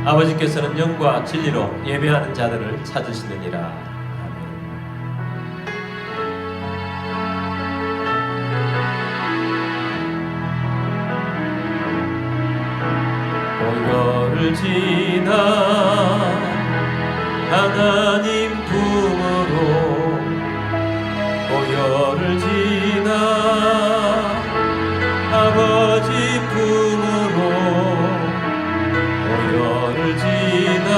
아버지께서는 영과 진리로 예배하는 자들을 찾으시느니라. 보혈을 지나 하나님 품으로, 보혈을 지나 아버지 품으로, 보혈을 지나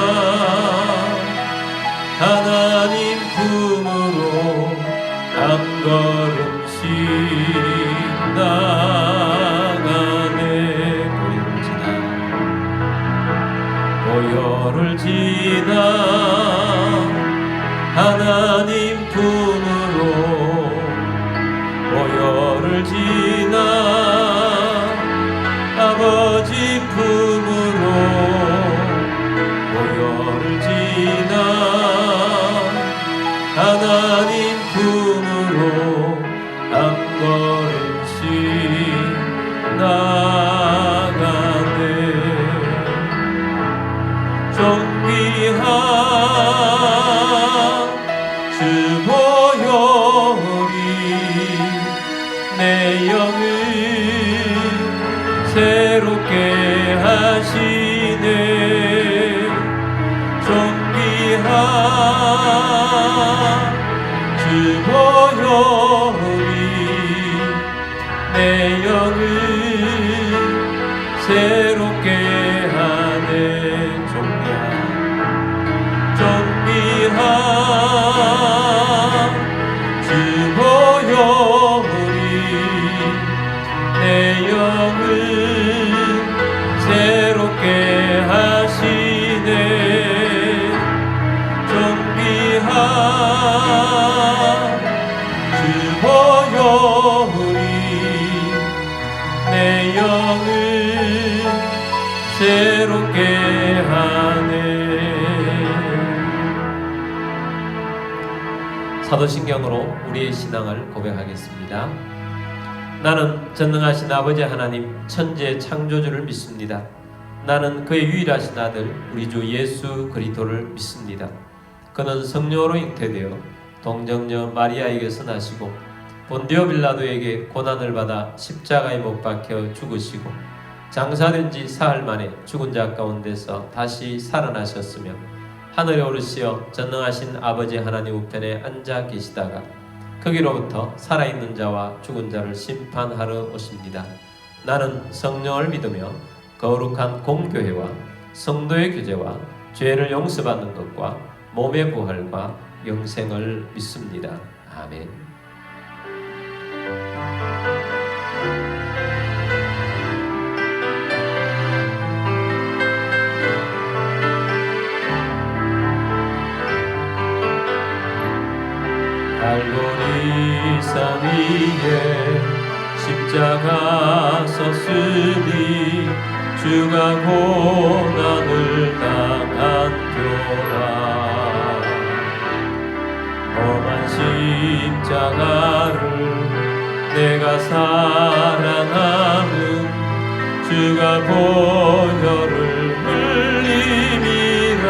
하나님 품으로 한 걸음씩 나가네. 보혈을 지나 하나님 품으로, 보혈을 지나 아버지 품으로, 보혈을 지나 하나님 품으로 한 걸음씩 나가네. 존귀한 주 보혈이 내 영을 새롭게 하시네. 존귀한 주 보혈이 내 영을 새롭게 하네. 존귀한 주 보혈이 내 영을 새롭게 하시네. 존귀한 주 보혈이 내 영을 새롭게 하네. 사도신경으로 우리의 신앙을 고백하겠습니다. 나는 전능하신 아버지 하나님 천지의 창조주를 믿습니다. 나는 그의 유일하신 아들 우리 주 예수 그리스도를 믿습니다. 그는 성령으로 잉태되어 동정녀 마리아에게서 나시고 본디오 빌라도에게 고난을 받아 십자가에 못 박혀 죽으시고 장사된 지 사흘 만에 죽은 자 가운데서 다시 살아나셨으며 하늘에 오르시어 전능하신 아버지 하나님 우편에 앉아 계시다가 거기로부터 살아있는 자와 죽은 자를 심판하러 오십니다. 나는 성령을 믿으며 거룩한 공교회와 성도의 교제와 죄를 용서받는 것과 몸의 부활과 영생을 믿습니다. 아멘. 갈보리 산 위에 십자가 섰으니 주가 고난을 당한표라. 험한 십자가를 내가 사랑하는 주가 보혈을 흘림이라.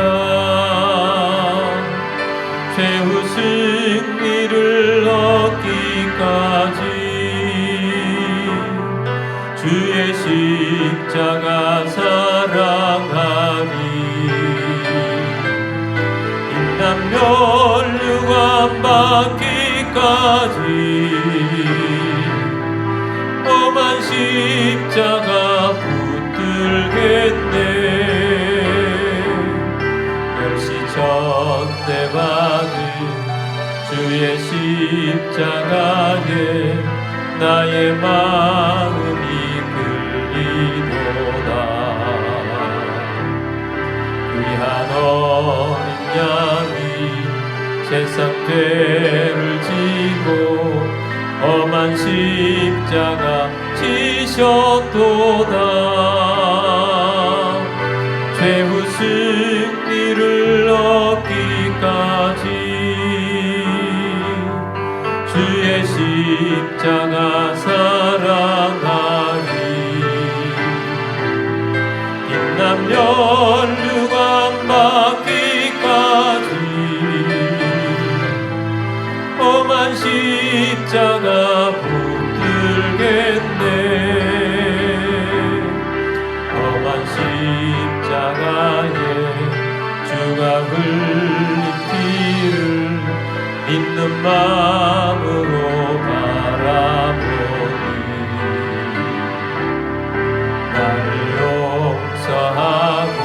최후 승리를 얻기까지 주의 십자가 사랑하리. 인간 멸류관 받기까지 험한 십자가 붙들겠네. 전대받은 주의 십자가에 나의 마음이 끌리도다. 귀한 어린 양이 세상 죄를 지고 험한 십자가 지셨도다. 최후 승리를 얻기까지 주의 십자가 사랑하리. 빛난 멸류관 십자가에 주가 흘린 피를 믿는 마음으로 바라보니 나를 용서하고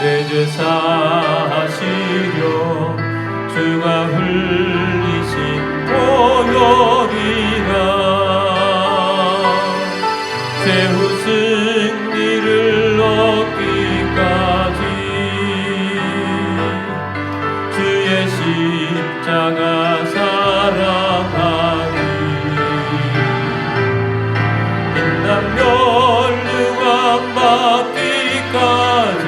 내 죄 사하시려 주가 흘리신 보혈이라 최후 승리를 얻기까지 주의 십자가 사랑하니 빛난 멸류관 받기까지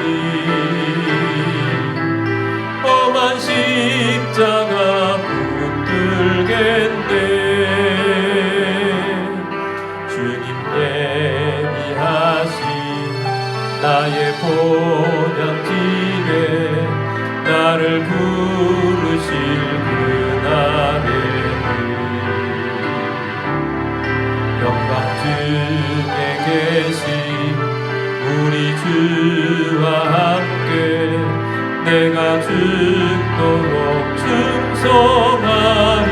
험한 십자가 붙들겠네. 주님 예비하신 나의 본향집에 나를 부르실 그날에는 영광 중에 계신 우리 주와 함께 내가 죽도록 충성하리.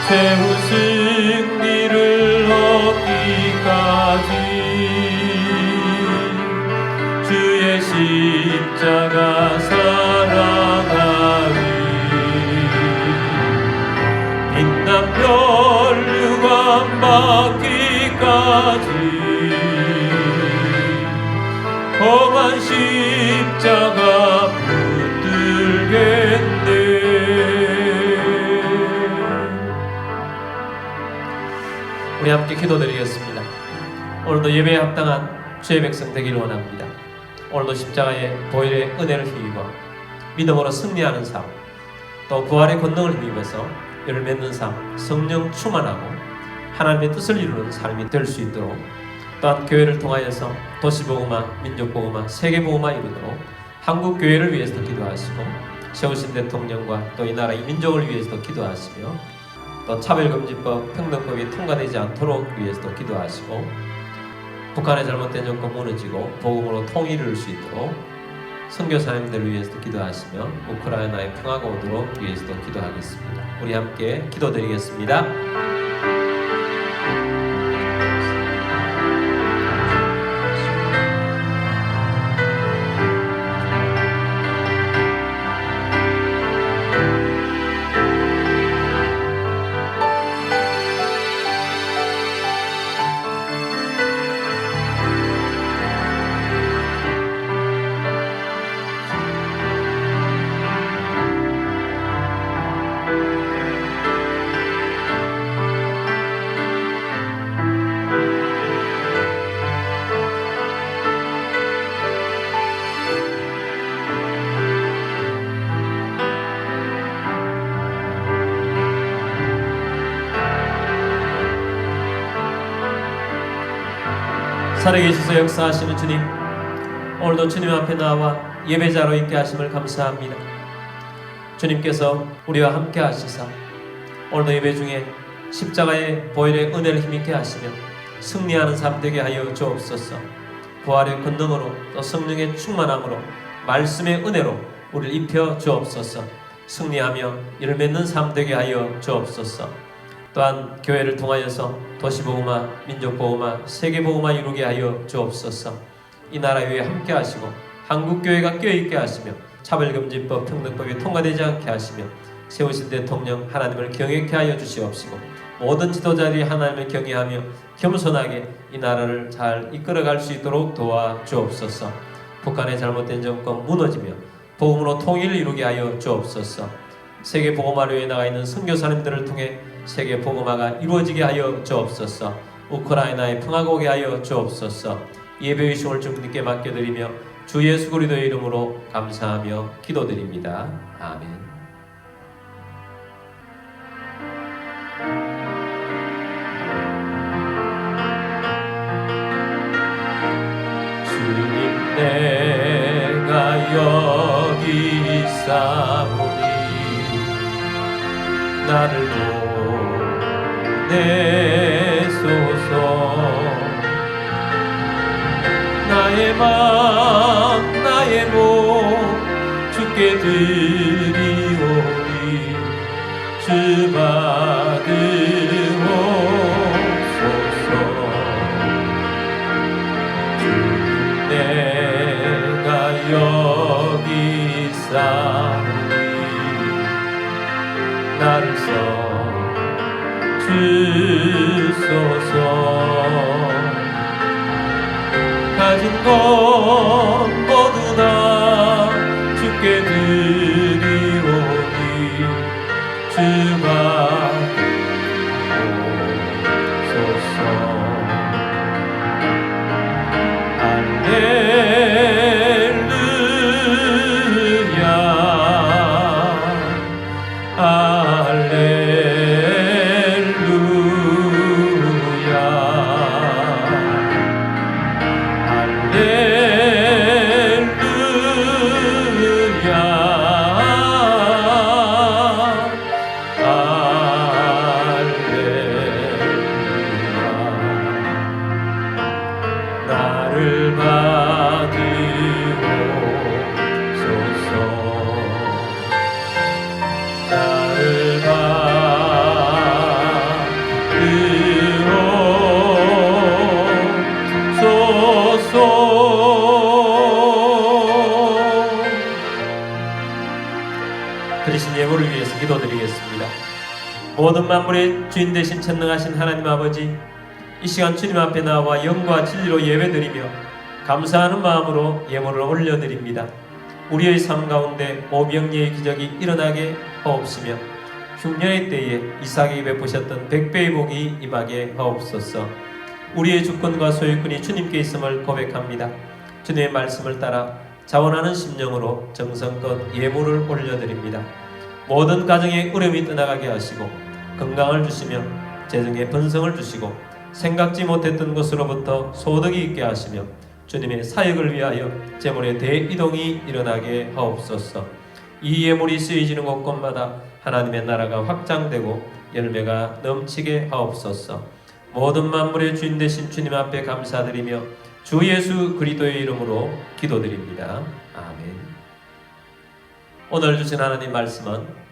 최후 승리를 얻기까지 주의 십자가 사랑하리. 빛난 멸류관 받기까지 험한 십자가 붙들겠네. 우리 함께 기도드리겠습니다. 오늘도 예배에 합당한 주의 백성 되기를 원합니다. 오늘도 십자가의 보혈의 은혜를 힘입어 믿음으로 승리하는 삶, 또 부활의 권능을 힘입어서 열을 맺는 삶, 성령 충만하고 하나님의 뜻을 이루는 삶이 될 수 있도록, 또한 교회를 통하여서 도시복음화, 민족복음화, 세계복음화 이루도록 한국 교회를 위해서도 기도하시고 세우신 대통령과 또 이 나라 이 민족을 위해서도 기도하시며 또 차별금지법, 평등법이 통과되지 않도록 위해서도 기도하시고 북한의 잘못된 정권 무너지고 복음으로 통일을 이룰 수 있도록 선교사님들을 위해서도 기도하시며 우크라이나의 평화가 오도록 위해서도 기도하겠습니다. 우리 함께 기도드리겠습니다. 살아계셔서 역사하시는 주님, 오늘도 주님 앞에 나와 예배자로 있게 하심을 감사합니다. 주님께서 우리와 함께 하시사 오늘도 예배 중에 십자가의 보혈의 은혜를 힘있게 하시며 승리하는 삶 되게 하여 주옵소서. 부활의 권능으로 또 성령의 충만함으로 말씀의 은혜로 우리를 입혀 주옵소서. 승리하며 이를 맺는 삶 되게 하여 주옵소서. 또한 교회를 통하여서 도시복음화, 민족복음화, 세계복음화 이루게 하여 주옵소서. 이 나라 위에 함께 하시고 한국교회가 껴있게 하시며 차별금지법, 평등법이 통과되지 않게 하시며 세우신 대통령 하나님을 경외케 하여 주시옵시고 모든 지도자들이 하나님을 경외하며 겸손하게 이 나라를 잘 이끌어갈 수 있도록 도와주옵소서. 북한의 잘못된 정권 무너지며 복음으로 통일을 이루게 하여 주옵소서. 세계 복음화를 위해 나가 있는 선교사님들을 통해 세계 복음화가 이루어지게 하여 주옵소서. 우크라이나에 평화가 오게 하여 주옵소서. 예배의 시험을 주님께 맡겨드리며 주 예수 그리스도의 이름으로 감사하며 기도드립니다. 아멘. 주님 내가 여기 있사오니 나를 보내소서. 나의 맘 나의 몸 주께 드리오니 주 받으옵소서. 주님 내가 여기 있사오니 나를 써 주소서. 가진 것 모두 다 주께 드리오니 주 받으옵소서. 할렐루야 할렐루야 나를 받으옵소서. 나를 받으옵소서. 드리신 예물을 위해서 기도드리겠습니다. 모든 만물의 주인 되신 전능하신 하나님 아버지, 이 시간 주님 앞에 나와 영과 진리로 예배드리며 감사하는 마음으로 예물을 올려드립니다. 우리의 삶 가운데 오병리의 기적이 일어나게 하옵시며 흉년의 때에 이삭에게 베푸셨던 백배의 복이 임하게 하옵소서. 우리의 주권과 소유권이 주님께 있음을 고백합니다. 주님의 말씀을 따라 자원하는 심령으로 정성껏 예물을 올려드립니다. 모든 가정의 어려움이 떠나가게 하시고 건강을 주시며 재정의 번성을 주시고 생각지 못했던 것으로부터 소득이 있게 하시며 주님의 사역을 위하여 재물의 대이동이 일어나게 하옵소서. 이 예물이 쓰여지는 곳곳마다 하나님의 나라가 확장되고 열매가 넘치게 하옵소서. 모든 만물의 주인 되신 주님 앞에 감사드리며 주 예수 그리스도의 이름으로 기도드립니다. 아멘. 오늘 주신 하나님 말씀은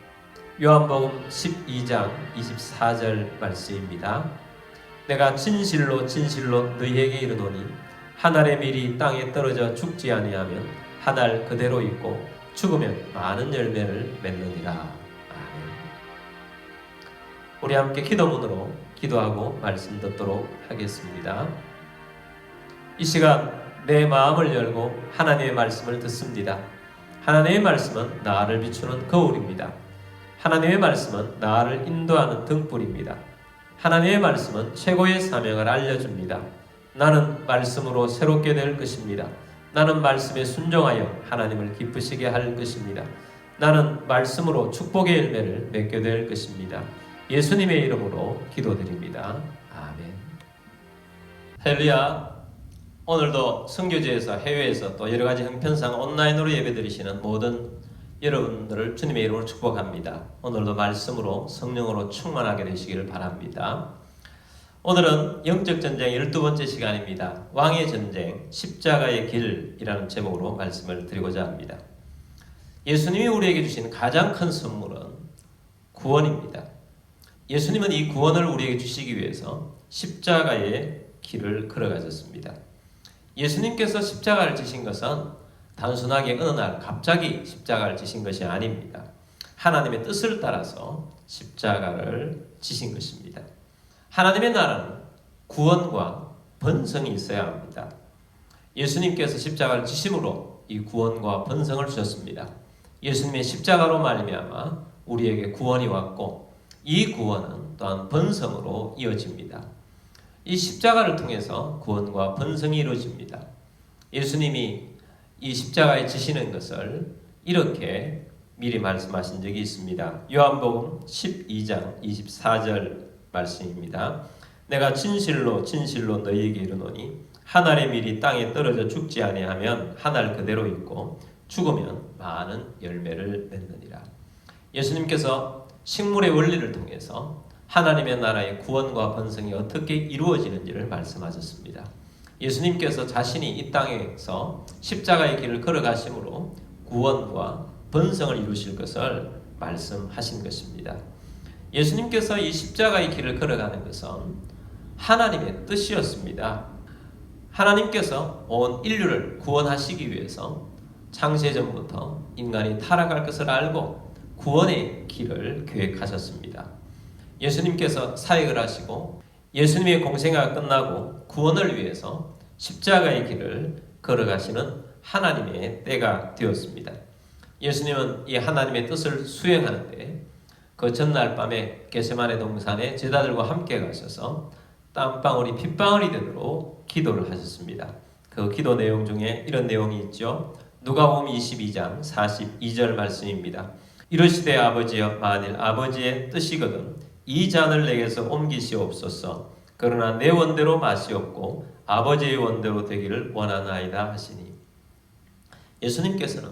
요한복음 12장 24절 말씀입니다. 내가 진실로 진실로 너희에게 이르노니 한 알의 밀이 땅에 떨어져 죽지 아니하면 한 알 그대로 있고 죽으면 많은 열매를 맺느니라. 아멘. 우리 함께 기도문으로 기도하고 말씀 듣도록 하겠습니다. 이 시간 내 마음을 열고 하나님의 말씀을 듣습니다. 하나님의 말씀은 나를 비추는 거울입니다. 하나님의 말씀은 나를 인도하는 등불입니다. 하나님의 말씀은 최고의 사명을 알려줍니다. 나는 말씀으로 새롭게 될 것입니다. 나는 말씀에 순종하여 하나님을 기쁘시게 할 것입니다. 나는 말씀으로 축복의 열매를 맺게 될 것입니다. 예수님의 이름으로 기도드립니다. 아멘. 할렐루야. 오늘도 선교지에서 해외에서 또 여러가지 형편상 온라인으로 예배드리시는 모든 여러분들을 주님의 이름으로 축복합니다. 오늘도 말씀으로 성령으로 충만하게 되시기를 바랍니다. 오늘은 영적 전쟁 12번째 시간입니다. 왕의 전쟁, 십자가의 길이라는 제목으로 말씀을 드리고자 합니다. 예수님이 우리에게 주신 가장 큰 선물은 구원입니다. 예수님은 이 구원을 우리에게 주시기 위해서 십자가의 길을 걸어가셨습니다. 예수님께서 십자가를 지신 것은 단순하게 어느 날 갑자기 십자가를 지신 것이 아닙니다. 하나님의 뜻을 따라서 십자가를 지신 것입니다. 하나님의 나라는 구원과 번성이 있어야 합니다. 예수님께서 십자가를 지심으로 이 구원과 번성을 주셨습니다. 예수님의 십자가로 말미암아 우리에게 구원이 왔고 이 구원은 또한 번성으로 이어집니다. 이 십자가를 통해서 구원과 번성이 이루어집니다. 예수님이 이 십자가에 지시는 것을 이렇게 미리 말씀하신 적이 있습니다. 요한복음 12장 24절 말씀입니다. 내가 진실로 진실로 너희에게 이르노니 한 알의 밀이 땅에 떨어져 죽지 아니하면 한 알 그대로 있고 죽으면 많은 열매를 맺느니라. 예수님께서 식물의 원리를 통해서 하나님의 나라의 구원과 번성이 어떻게 이루어지는지를 말씀하셨습니다. 예수님께서 자신이 이 땅에서 십자가의 길을 걸어가심으로 구원과 번성을 이루실 것을 말씀하신 것입니다. 예수님께서 이 십자가의 길을 걸어가는 것은 하나님의 뜻이었습니다. 하나님께서 온 인류를 구원하시기 위해서 창세전부터 인간이 타락할 것을 알고 구원의 길을 계획하셨습니다. 예수님께서 사역을 하시고 예수님의 공생애가 끝나고 구원을 위해서 십자가의 길을 걸어가시는 하나님의 때가 되었습니다. 예수님은 이 하나님의 뜻을 수행하는데 그 전날 밤에 겟세마네 동산에 제자들과 함께 가셔서 땀방울이 핏방울이 되도록 기도를 하셨습니다. 그 기도 내용 중에 이런 내용이 있죠. 누가복음 22장 42절 말씀입니다. 이르시되 아버지여 만일 아버지의 뜻이거든 이 잔을 내게서 옮기시옵소서. 그러나 내 원대로 마시옵고 아버지의 원대로 되기를 원하나이다 하시니, 예수님께서는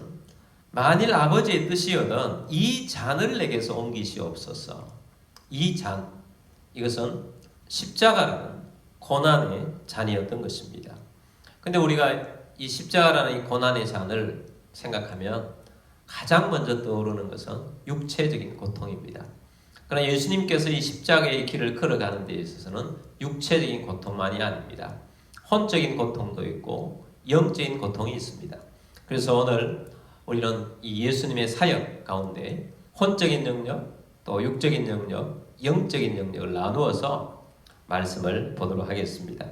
만일 아버지의 뜻이거든 이 잔을 내게서 옮기시옵소서. 이 잔, 이것은 십자가라는 고난의 잔이었던 것입니다. 근데 우리가 이 십자가라는 이 고난의 잔을 생각하면 가장 먼저 떠오르는 것은 육체적인 고통입니다. 그러나 예수님께서 이 십자가의 길을 걸어가는 데 있어서는 육체적인 고통만이 아닙니다. 혼적인 고통도 있고 영적인 고통이 있습니다. 그래서 오늘 우리는 이 예수님의 사역 가운데 혼적인 영역, 또 육적인 영역, 영적인 영역을 나누어서 말씀을 보도록 하겠습니다.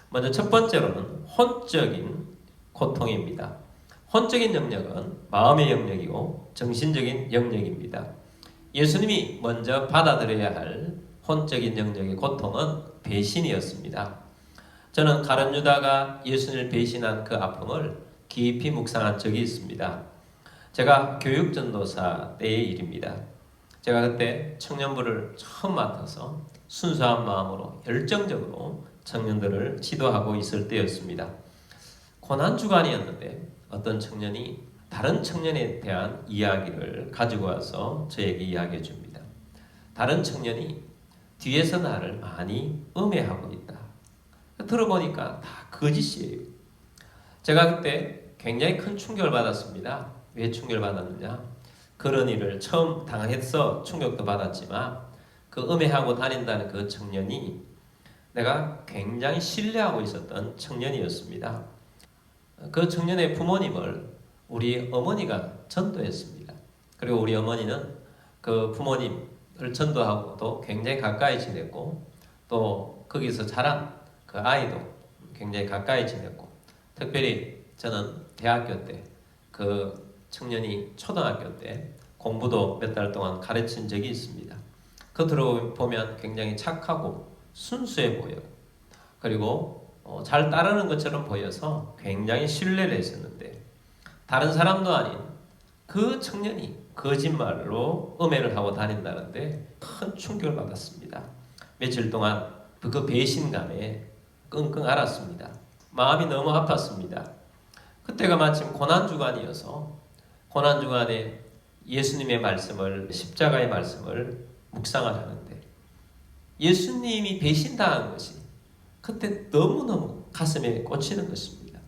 먼저 첫 번째로는 혼적인 고통입니다. 혼적인 영역은 마음의 영역이고 정신적인 영역입니다. 예수님이 먼저 받아들여야 할 혼적인 영역의 고통은 배신이었습니다. 저는 가룟 유다가 예수님을 배신한 그 아픔을 깊이 묵상한 적이 있습니다. 제가 교육전도사 때의 일입니다. 제가 그때 청년부를 처음 맡아서 순수한 마음으로 열정적으로 청년들을 지도하고 있을 때였습니다. 고난주간이었는데 어떤 청년이 다른 청년에 대한 이야기를 가지고 와서 저에게 이야기해 줍니다. 다른 청년이 뒤에서 나를 많이 음해하고 있다. 들어보니까 다 거짓이에요. 제가 그때 굉장히 큰 충격을 받았습니다. 왜 충격을 받았느냐? 그런 일을 처음 당해서 충격도 받았지만 그 음해하고 다닌다는 그 청년이 내가 굉장히 신뢰하고 있었던 청년이었습니다. 그 청년의 부모님을 우리 어머니가 전도했습니다. 그리고 우리 어머니는 그 부모님을 전도하고도 굉장히 가까이 지냈고 또 거기서 자란 그 아이도 굉장히 가까이 지냈고, 특별히 저는 대학교 때 그 청년이 초등학교 때 공부도 몇 달 동안 가르친 적이 있습니다. 겉으로 보면 굉장히 착하고 순수해 보여요. 그리고 잘 따르는 것처럼 보여서 굉장히 신뢰를 했었는데 다른 사람도 아닌 그 청년이 거짓말로 음해를 하고 다닌다는데 큰 충격을 받았습니다. 며칠 동안 그 배신감에 끙끙 앓았습니다. 마음이 너무 아팠습니다. 그때가 마침 고난주간이어서 고난주간에 예수님의 말씀을, 십자가의 말씀을 묵상을 하는데 예수님이 배신당한 것이 그때 너무너무 가슴에 꽂히는 것입니다.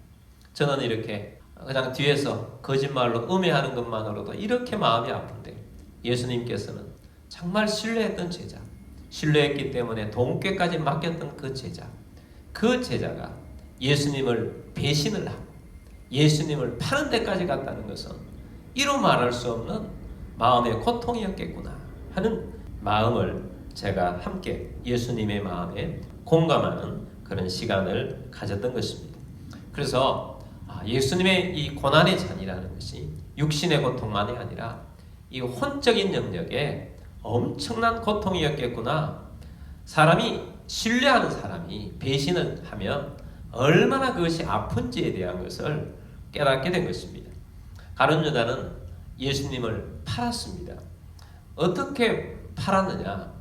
저는 이렇게 그냥 뒤에서 거짓말로 음해하는 것만으로도 이렇게 마음이 아픈데 예수님께서는 정말 신뢰했던 제자, 신뢰했기 때문에 동꾀까지 맡겼던 그 제자가 예수님을 배신을 하고 예수님을 파는 데까지 갔다는 것은 이루 말할 수 없는 마음의 고통이었겠구나 하는 마음을 제가 함께 예수님의 마음에 공감하는 그런 시간을 가졌던 것입니다. 그래서 예수님의 이 고난의 잔이라는 것이 육신의 고통만이 아니라 이 혼적인 영역에 엄청난 고통이었겠구나. 사람이 신뢰하는 사람이 배신을 하면 얼마나 그것이 아픈지에 대한 것을 깨닫게 된 것입니다. 가룟 유다는 예수님을 팔았습니다. 어떻게 팔았느냐?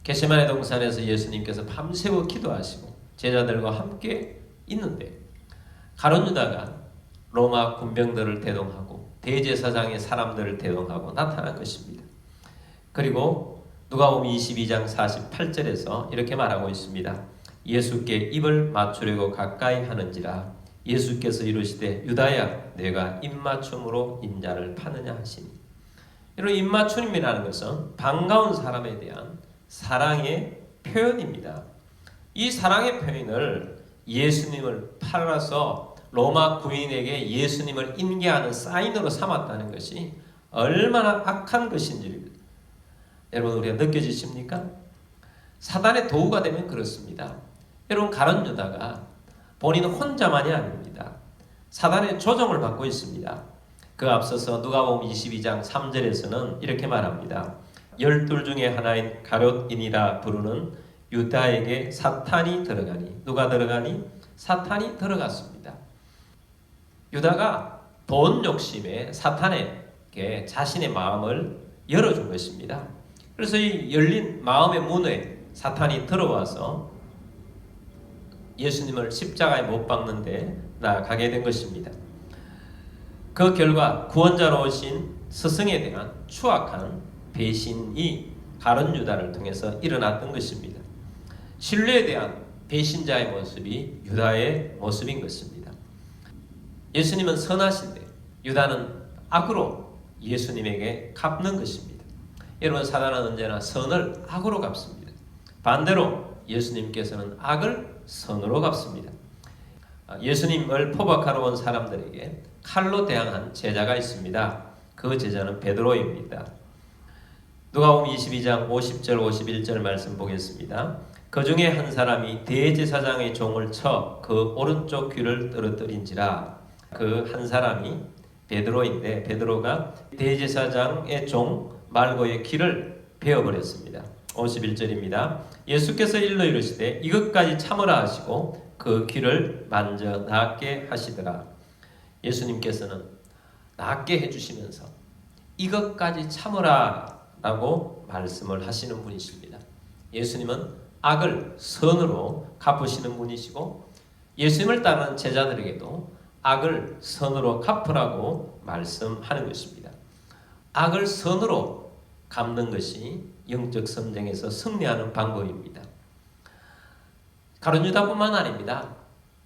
겟세마네 동산에서 예수님께서 밤새워 기도하시고 제자들과 함께 있는데 가룟 유다가 로마 군병들을 대동하고 대제사장의 사람들을 대동하고 나타난 것입니다. 그리고 누가복음 22장 48절에서 이렇게 말하고 있습니다. 예수께 입을 맞추려고 가까이 하는지라. 예수께서 이르시되 유다야 내가 입맞춤으로 인자를 파느냐 하시니. 이런 입맞춤이라는 것은 반가운 사람에 대한 사랑의 표현입니다. 이 사랑의 표현을 예수님을 팔아서 로마 군인에게 예수님을 인계하는 사인으로 삼았다는 것이 얼마나 악한 것인지 여러분 우리가 느껴지십니까? 사단의 도구가 되면 그렇습니다. 여러분 가룟 유다가 본인 혼자만이 아닙니다. 사단의 조종을 받고 있습니다. 그 앞서서 누가복음 22장 3절에서는 이렇게 말합니다. 12 중에 하나인 가룟인이라 부르는 유다에게 사탄이 들어가니. 누가 들어가니? 사탄이 들어갔습니다. 유다가 돈 욕심에 사탄에게 자신의 마음을 열어준 것입니다. 그래서 이 열린 마음의 문에 사탄이 들어와서 예수님을 십자가에 못 박는데 나아가게 된 것입니다. 그 결과 구원자로 오신 스승에 대한 추악한 배신이 가룟 유다를 통해서 일어났던 것입니다. 신뢰에 대한 배신자의 모습이 유다의 모습인 것입니다. 예수님은 선하신데 유다는 악으로 예수님에게 갚는 것입니다. 여러분 사단은 언제나 선을 악으로 갚습니다. 반대로 예수님께서는 악을 선으로 갚습니다. 예수님을 포박하러 온 사람들에게 칼로 대항한 제자가 있습니다. 그 제자는 베드로입니다. 누가복음 22장 50절 51절 말씀 보겠습니다. 그 중에 한 사람이 대제사장의 종을 쳐 그 오른쪽 귀를 떨어뜨린지라. 그 한 사람이 베드로인데 베드로가 대제사장의 종 말고의 귀를 베어버렸습니다. 51절입니다. 예수께서 일러 이르시되 이것까지 참으라 하시고 그 귀를 만져 낫게 하시더라. 예수님께서는 낫게 해주시면서 이것까지 참으라 라고 말씀을 하시는 분이십니다. 예수님은 악을 선으로 갚으시는 분이시고 예수님을 따르는 제자들에게도 악을 선으로 갚으라고 말씀하는 것입니다. 악을 선으로 갚는 것이 영적 선쟁에서 승리하는 방법입니다. 가룟 유다뿐만 아닙니다.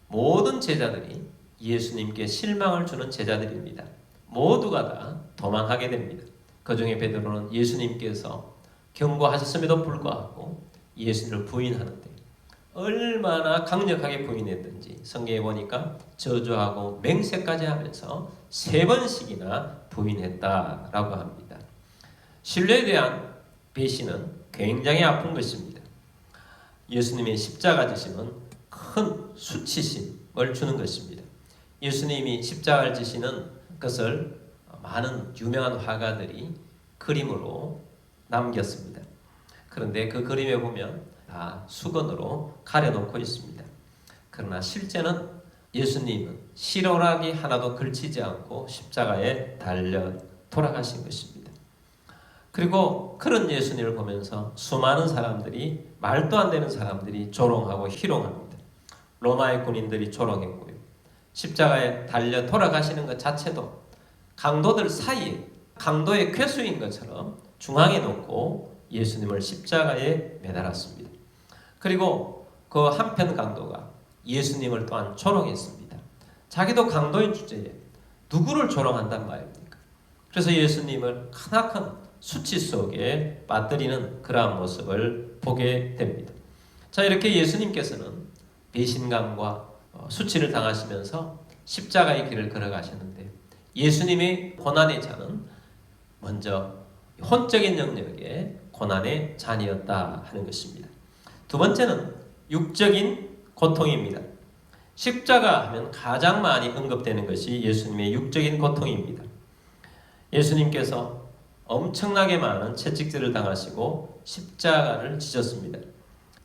모든 제자들이 예수님께 실망을 주는 제자들입니다. 모두가 다 도망하게 됩니다. 그 중에 베드로는 예수님께서 경고하셨음에도 불구하고 예수님을 부인하는데 얼마나 강력하게 부인했든지 성경에 보니까 저주하고 맹세까지 하면서 3번씩이나 부인했다라고 합니다. 신뢰에 대한 배신은 굉장히 아픈 것입니다. 예수님의 십자가 지심은 큰 수치심을 주는 것입니다. 예수님이 십자가를 지시는 것을 많은 유명한 화가들이 그림으로 남겼습니다. 그런데 그 그림에 보면 다 수건으로 가려놓고 있습니다. 그러나 실제는 예수님은 실오라기 하나도 걸치지 않고 십자가에 달려 돌아가신 것입니다. 그리고 그런 예수님을 보면서 수많은 사람들이 말도 안 되는 사람들이 조롱하고 희롱합니다. 로마의 군인들이 조롱했고요. 십자가에 달려 돌아가시는 것 자체도 강도들 사이에 강도의 괴수인 것처럼 중앙에 놓고 예수님을 십자가에 매달았습니다. 그리고 그 한편 강도가 예수님을 또한 조롱했습니다. 자기도 강도인 주제에 누구를 조롱한단 말입니까? 그래서 예수님을 크나큰 수치 속에 빠뜨리는 그러한 모습을 보게 됩니다. 자, 이렇게 예수님께서는 배신감과 수치를 당하시면서 십자가의 길을 걸어가셨는데 예수님의 고난의 자는 먼저 혼적인 영역의 고난의 잔이었다 하는 것입니다. 두 번째는 육적인 고통입니다. 십자가 하면 가장 많이 언급되는 것이 예수님의 육적인 고통입니다. 예수님께서 엄청나게 많은 채찍질을 당하시고 십자가를 지셨습니다.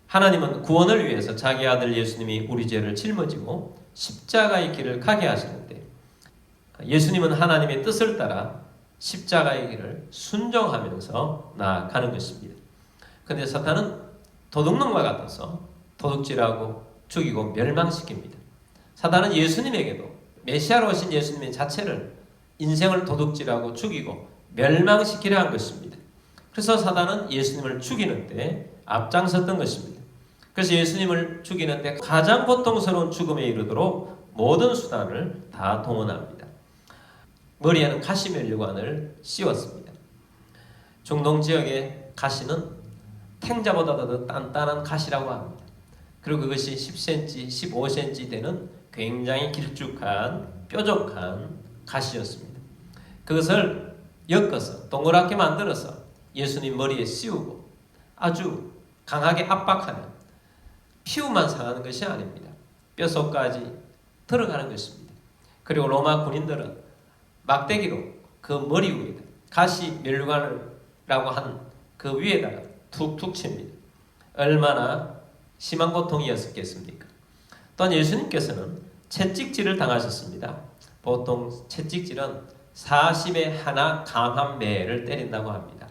하나님은 구원을 위해서 자기 아들 예수님이 우리 죄를 짊어지고 십자가의 길을 가게 하시는데 예수님은 하나님의 뜻을 따라 십자가의 길을 순종하면서 나아가는 것입니다. 그런데 사탄은 도둑놈과 같아서 도둑질하고 죽이고 멸망시킵니다. 사탄은 예수님에게도 메시아로 오신 예수님의 자체를 인생을 도둑질하고 죽이고 멸망시키려 한 것입니다. 그래서 사탄은 예수님을 죽이는데 앞장섰던 것입니다. 그래서 예수님을 죽이는데 가장 고통스러운 죽음에 이르도록 모든 수단을 다 동원합니다. 머리에는 가시면류관을 씌웠습니다. 중동 지역의 가시는 탱자보다 더 단단한 가시라고 합니다. 그리고 그것이 10cm, 15cm 되는 굉장히 길쭉한 뾰족한 가시였습니다. 그것을 엮어서 동그랗게 만들어서 예수님 머리에 씌우고 아주 강하게 압박하면 피부만 상하는 것이 아닙니다. 뼛속까지 들어가는 것입니다. 그리고 로마 군인들은 막대기로 그 머리 위에다 가시 면류관이라고 한 그 위에다가 툭툭 칩니다. 얼마나 심한 고통이었겠습니까? 또한 예수님께서는 채찍질을 당하셨습니다. 보통 채찍질은 40에 하나 감한 매를 때린다고 합니다.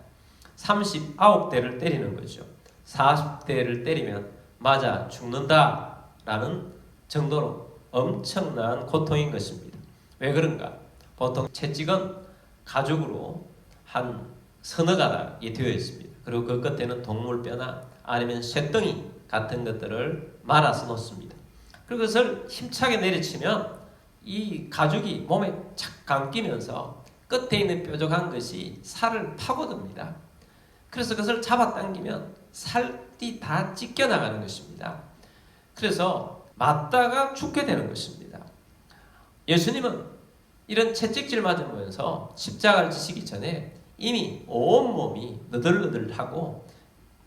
39대를 때리는 거죠. 40대를 때리면 맞아 죽는다라는 정도로 엄청난 고통인 것입니다. 왜 그런가? 보통 채찍은 가죽으로 한 서너 가닥이 되어 있습니다. 그리고 그 끝에는 동물뼈나 아니면 쇠덩이 같은 것들을 말아서 놓습니다. 그리고 그것을 힘차게 내리치면 이 가죽이 몸에 착 감기면서 끝에 있는 뾰족한 것이 살을 파고듭니다. 그래서 그것을 잡아당기면 살이 다 찢겨나가는 것입니다. 그래서 맞다가 죽게 되는 것입니다. 예수님은 이런 채찍질 맞으면서 십자가를 지시기 전에 이미 온몸이 너덜너덜하고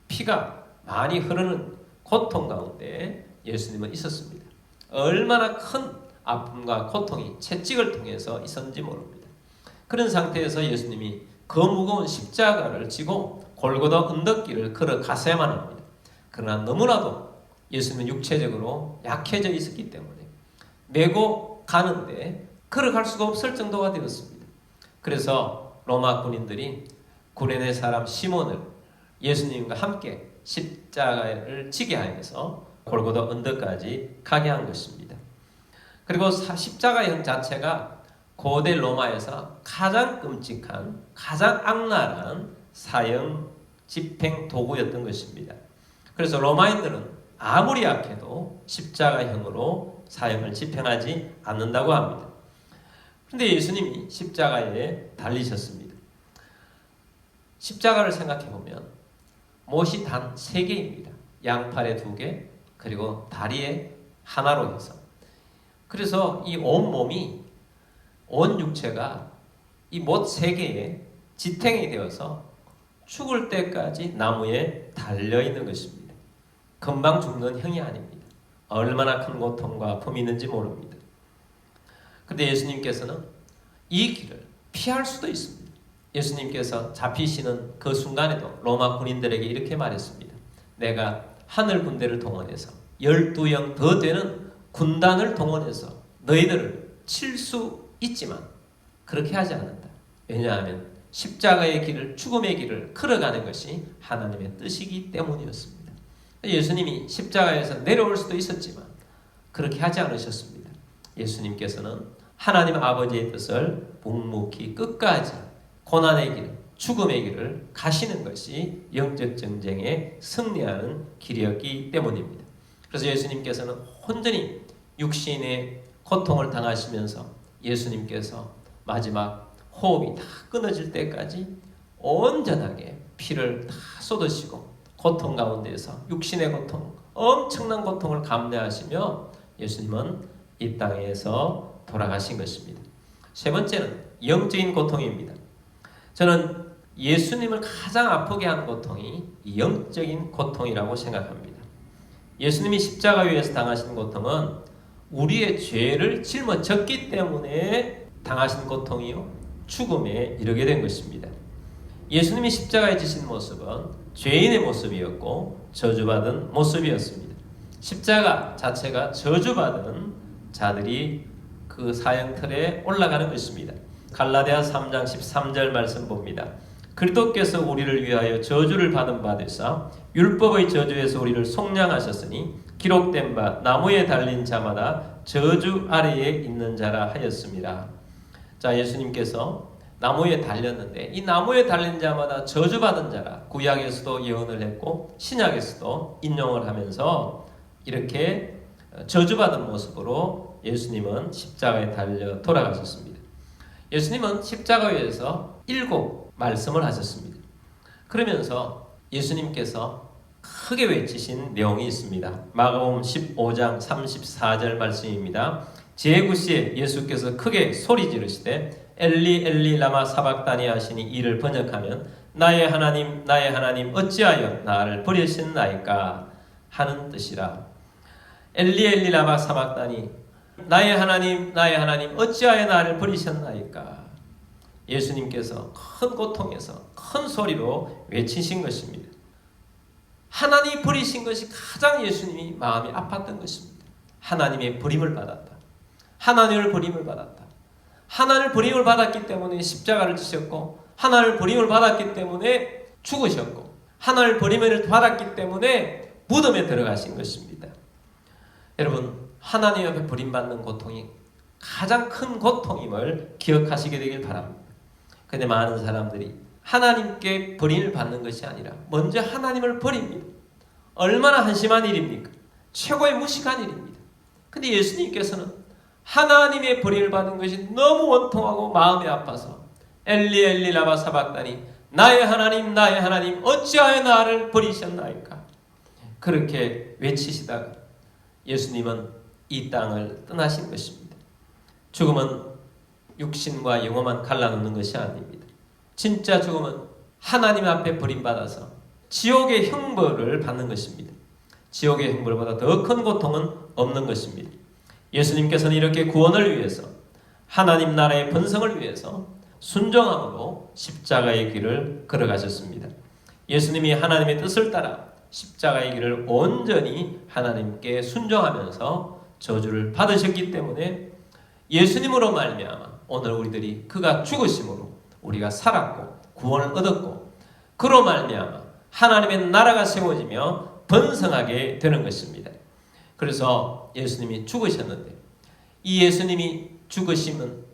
피가 많이 흐르는 고통 가운데 예수님은 있었습니다. 얼마나 큰 아픔과 고통이 채찍을 통해서 있었는지 모릅니다. 그런 상태에서 예수님이 그 무거운 십자가를 지고 골고다 언덕길을 걸어가셔야만 합니다. 그러나 너무나도 예수님은 육체적으로 약해져 있었기 때문에 메고 가는데 걸어갈 수가 없을 정도가 되었습니다. 그래서 로마 군인들이 구레네 사람 시몬을 예수님과 함께 십자가를 지게 하여서 골고다 언덕까지 가게 한 것입니다. 그리고 십자가형 자체가 고대 로마에서 가장 끔찍한, 가장 악랄한 사형 집행 도구였던 것입니다. 그래서 로마인들은 아무리 약해도 십자가형으로 사형을 집행하지 않는다고 합니다. 그런데 예수님이 십자가에 달리셨습니다. 십자가를 생각해보면 못이 단 3개입니다. 양팔에 2개, 그리고 다리에 하나로 해서. 그래서 이 온몸이, 온 육체가 이 못 3개에 지탱이 되어서 죽을 때까지 나무에 달려있는 것입니다. 금방 죽는 형이 아닙니다. 얼마나 큰 고통과 아픔이 있는지 모릅니다. 그런데 예수님께서는 이 길을 피할 수도 있습니다. 예수님께서 잡히시는 그 순간에도 로마 군인들에게 이렇게 말했습니다. 내가 하늘 군대를 동원해서 12영 더 되는 군단을 동원해서 너희들을 칠 수 있지만 그렇게 하지 않는다. 왜냐하면 십자가의 길을, 죽음의 길을 걸어가는 것이 하나님의 뜻이기 때문이었습니다. 예수님이 십자가에서 내려올 수도 있었지만 그렇게 하지 않으셨습니다. 예수님께서는 하나님 아버지의 뜻을 묵묵히 끝까지 고난의 길, 죽음의 길을 가시는 것이 영적 전쟁에 승리하는 길이었기 때문입니다. 그래서 예수님께서는 온전히 육신의 고통을 당하시면서 예수님께서 마지막 호흡이 다 끊어질 때까지 온전하게 피를 다 쏟으시고 고통 가운데에서 육신의 고통, 엄청난 고통을 감내하시며 예수님은 이 땅에서 돌아가신 것입니다. 세 번째는 영적인 고통입니다. 저는 예수님을 가장 아프게 한 고통이 영적인 고통이라고 생각합니다. 예수님이 십자가 위에서 당하신 고통은 우리의 죄를 짊어졌기 때문에 당하신 고통이요, 죽음에 이르게 된 것입니다. 예수님이 십자가에 지신 모습은 죄인의 모습이었고 저주받은 모습이었습니다. 십자가 자체가 저주받은 자들이 그 사형틀에 올라가는 것입니다. 갈라디아 3장 13절 말씀 봅니다. 그리스도께서 우리를 위하여 저주를 받은 바 되사 율법의 저주에서 우리를 속량하셨으니 기록된 바 나무에 달린 자마다 저주 아래에 있는 자라 하였습니다. 자, 예수님께서 나무에 달렸는데 이 나무에 달린 자마다 저주받은 자라 구약에서도 예언을 했고 신약에서도 인용을 하면서 이렇게 저주받은 모습으로 예수님은 십자가에 달려 돌아가셨습니다. 예수님은 십자가 위에서 7 말씀을 하셨습니다. 그러면서 예수님께서 크게 외치신 내용이 있습니다. 마가복음 15장 34절 말씀입니다. 제9시에 예수께서 크게 소리 지르시되 엘리 엘리 라마 사박다니 하시니 이를 번역하면 나의 하나님 나의 하나님 어찌하여 나를 버리셨나이까 하는 뜻이라. 엘리 엘리 라마 사박다니 나의 하나님 나의 하나님 어찌하여 나를 버리셨나이까. 예수님께서 큰 고통에서 큰 소리로 외치신 것입니다. 하나님이 버리신 것이 가장 예수님이 마음이 아팠던 것입니다. 하나님의 버림을 받았다. 하나님을 버림을 받았다. 하나님을 버림을 받았기 때문에 십자가를 지셨고 하나님을 버림을 받았기 때문에 죽으셨고 하나님을 버림을 받았기 때문에 무덤에 들어가신 것입니다. 여러분, 하나님 앞에 버림받는 고통이 가장 큰 고통임을 기억하시게 되길 바랍니다. 그런데 많은 사람들이 하나님께 버림을 받는 것이 아니라 먼저 하나님을 버립니다. 얼마나 한심한 일입니까? 최고의 무식한 일입니다. 그런데 예수님께서는 하나님의 버림을 받는 것이 너무 원통하고 마음이 아파서 엘리 엘리 라마 사박다니 나의 하나님 어찌하여 나를 버리셨나이까 그렇게 외치시다가 예수님은 이 땅을 떠나신 것입니다. 죽음은 육신과 영혼만 갈라놓는 것이 아닙니다. 진짜 죽음은 하나님 앞에 버림받아서 지옥의 형벌을 받는 것입니다. 지옥의 형벌보다 더 큰 고통은 없는 것입니다. 예수님께서는 이렇게 구원을 위해서 하나님 나라의 번성을 위해서 순종함으로 십자가의 길을 걸어가셨습니다. 예수님이 하나님의 뜻을 따라 십자가의 길을 온전히 하나님께 순종하면서 저주를 받으셨기 때문에 예수님으로 말미암아 오늘 우리들이 그가 죽으심으로 우리가 살았고 구원을 얻었고 그로 말미암아 하나님의 나라가 세워지며 번성하게 되는 것입니다. 그래서 예수님이 죽으셨는데 이 예수님이 죽으심은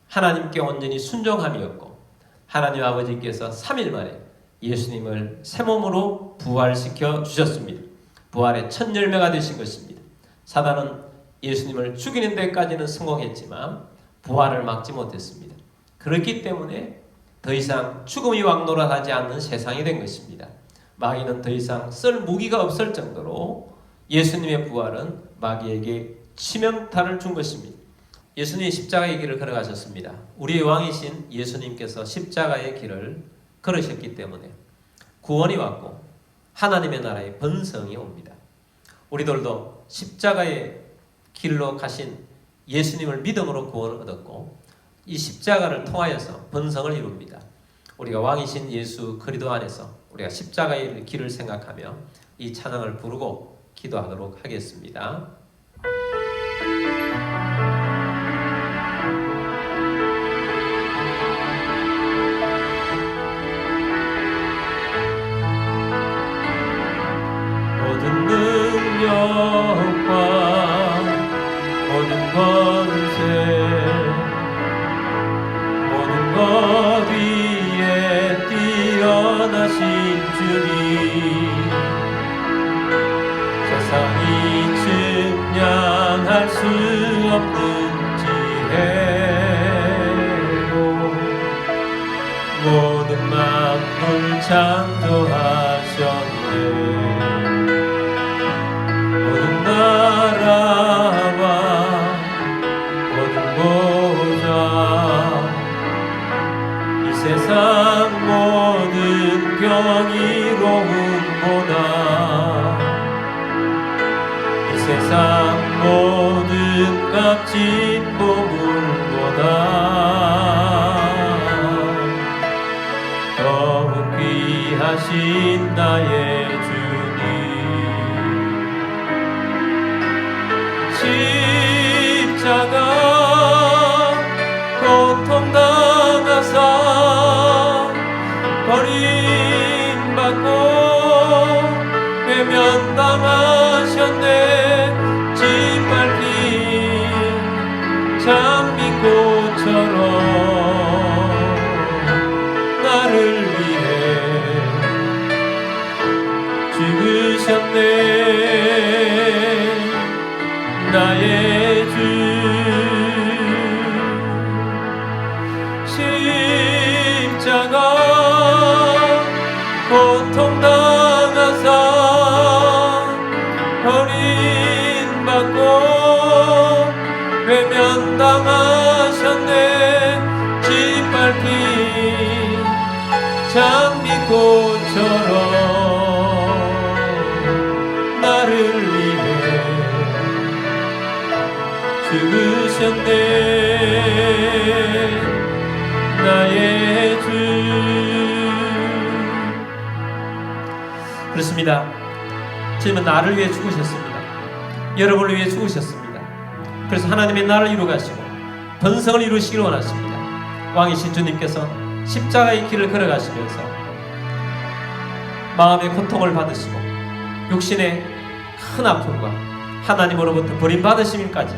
하나님께 온전히 순종함이었고 하나님 아버지께서 3일 만에 예수님을 새 몸으로 부활시켜 주셨습니다. 부활의 첫 열매가 되신 것입니다. 사단은 예수님을 죽이는 데까지는 성공했지만 부활을 막지 못했습니다. 그렇기 때문에 더 이상 죽음이 왕노릇하지 않는 세상이 된 것입니다. 마귀는 더 이상 쓸 무기가 없을 정도로 예수님의 부활은 마귀에게 치명타를 준 것입니다. 예수님이 십자가의 길을 걸어가셨습니다. 우리의 왕이신 예수님께서 십자가의 길을 걸으셨기 때문에 구원이 왔고 하나님의 나라의 번성이 옵니다. 우리들도 십자가의 길로 가신 예수님을 믿음으로 구원을 얻었고 이 십자가를 통하여서 번성을 이룹니다. 우리가 왕이신 예수 그리스도 안에서 우리가 십자가의 길을 생각하며 이 찬양을 부르고 기도하도록 하겠습니다. 모든 능력과 모든 권세 모든 것 위에 뛰어나신 주님 세상이 측량할 수 없는 지혜로 모든 만물 창조하셨네. 모든 나라와 모든 보좌 이 세상 모든 경이로움보다 이 세상 모든 값진 보물보다 더욱 귀하신 나의 주님 십자가 고통당하사 버림받고 외면당하셨네. 짓밟힌 장미꽃처럼 꽃처럼 나를 위해 죽으셨네. 나의 주. 그렇습니다. 주님은 나를 위해 죽으셨습니다. 여러분을 위해 죽으셨습니다. 그래서 하나님의 나를 이루가시고 번성을 이루시길 원하십니다. 왕이신 주님께서 십자가의 길을 걸어가시면서 마음의 고통을 받으시고 육신의 큰 아픔과 하나님으로부터 버림받으심까지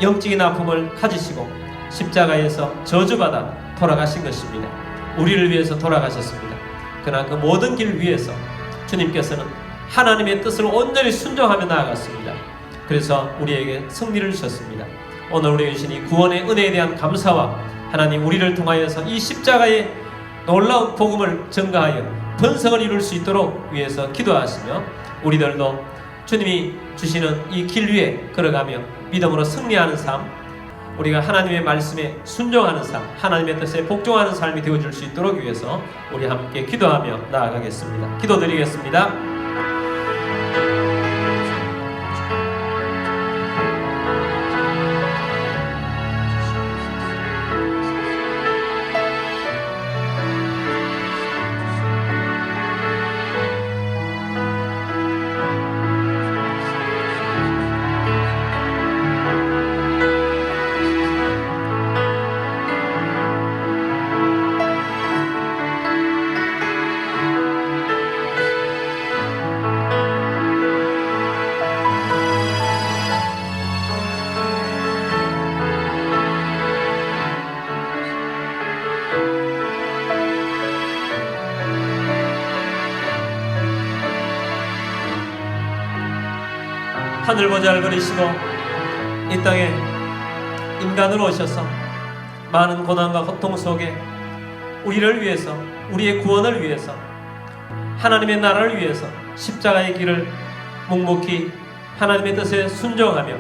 영적인 아픔을 가지시고 십자가에서 저주받아 돌아가신 것입니다. 우리를 위해서 돌아가셨습니다. 그러나 그 모든 길 위에서 주님께서는 하나님의 뜻을 온전히 순종하며 나아갔습니다. 그래서 우리에게 승리를 주셨습니다. 오늘 우리에게 주신 이 구원의 은혜에 대한 감사와 하나님 우리를 통하여서 이 십자가의 놀라운 복음을 전가하여 번성을 이룰 수 있도록 위해서 기도하시며 우리들도 주님이 주시는 이 길 위에 걸어가며 믿음으로 승리하는 삶, 우리가 하나님의 말씀에 순종하는 삶, 하나님의 뜻에 복종하는 삶이 되어줄 수 있도록 위해서 우리 함께 기도하며 나아가겠습니다. 기도드리겠습니다. 하늘 보좌를 그리시고 이 땅에 인간으로 오셔서 많은 고난과 고통 속에 우리를 위해서, 우리의 구원을 위해서, 하나님의 나라를 위해서 십자가의 길을 묵묵히 하나님의 뜻에 순종하며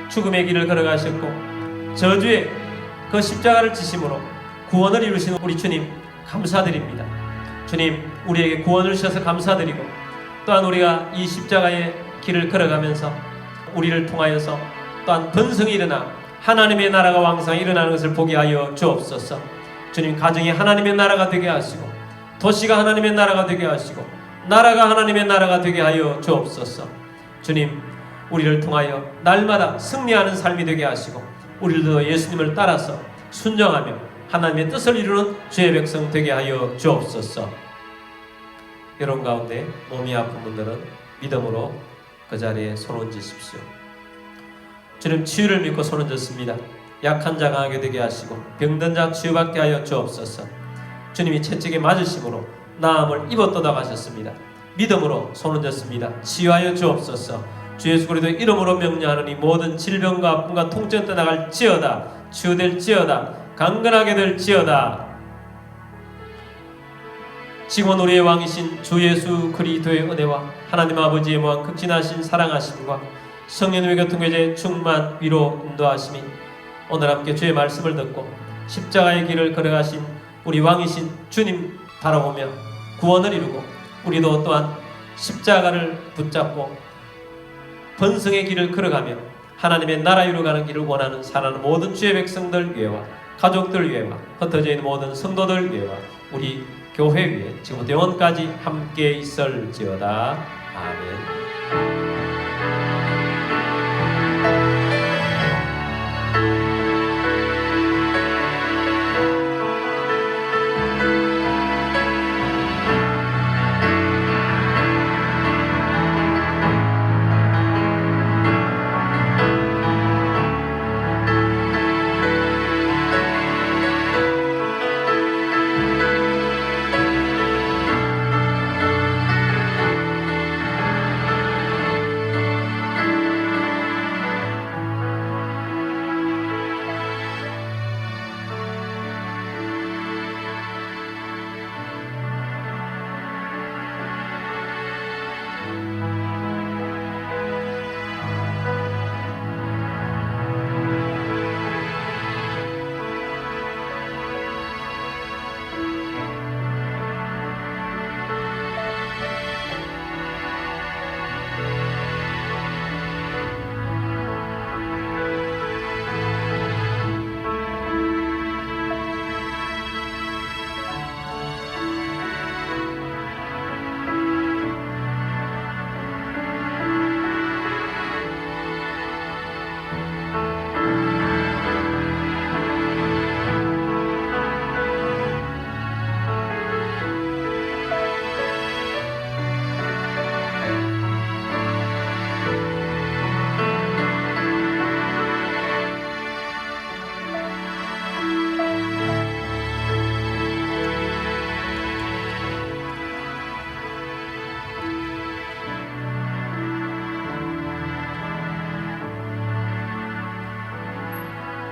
죽음의 길을 걸어가셨고 저주의 그 십자가를 지심으로 구원을 이루신 우리 주님 감사드립니다. 주님, 우리에게 구원을 주셔서 감사드리고 또한 우리가 이 십자가의 길을 걸어가면서 우리를 통하여서 또한 번성이 일어나 하나님의 나라가 왕성히 일어나는 것을 보게 하여 주옵소서. 주님, 가정이 하나님의 나라가 되게 하시고 도시가 하나님의 나라가 되게 하시고 나라가 하나님의 나라가 되게 하여 주옵소서. 주님, 우리를 통하여 날마다 승리하는 삶이 되게 하시고 우리들도 예수님을 따라서 순종하며 하나님의 뜻을 이루는 주의 백성 되게 하여 주옵소서. 여러분 가운데 몸이 아픈 분들은 믿음으로 그 자리에 손 얹으십시오. 주님, 치유를 믿고 손 얹었습니다. 약한 자 강하게 되게 하시고 병든 자 치유받게 하여 주옵소서. 주님이 채찍에 맞으심으로 나음을 입었도다 하셨습니다. 믿음으로 손 얹었습니다. 치유하여 주옵소서. 주 예수 그리스도의 이름으로 명령하노니 모든 질병과 아픔과 통증 떠나갈지어다. 치유될지어다. 강건하게 될지어다. 지금은 우리의 왕이신 주 예수 그리스도의 은혜와 하나님 아버지의 무한 극진하신 사랑하심과 성령님의 교통교제 충만 위로 인도하심이 오늘 함께 주의 말씀을 듣고 십자가의 길을 걸어가신 우리 왕이신 주님 바라보며 구원을 이루고 우리도 또한 십자가를 붙잡고 번성의 길을 걸어가며 하나님의 나라 이루어가는 길을 원하는 사랑하는 모든 주의 백성들 위해와 가족들 위해와 흩어져 있는 모든 성도들 위해와 우리 교회 위에 지금부터 영원까지 함께 있을지어다. 아멘.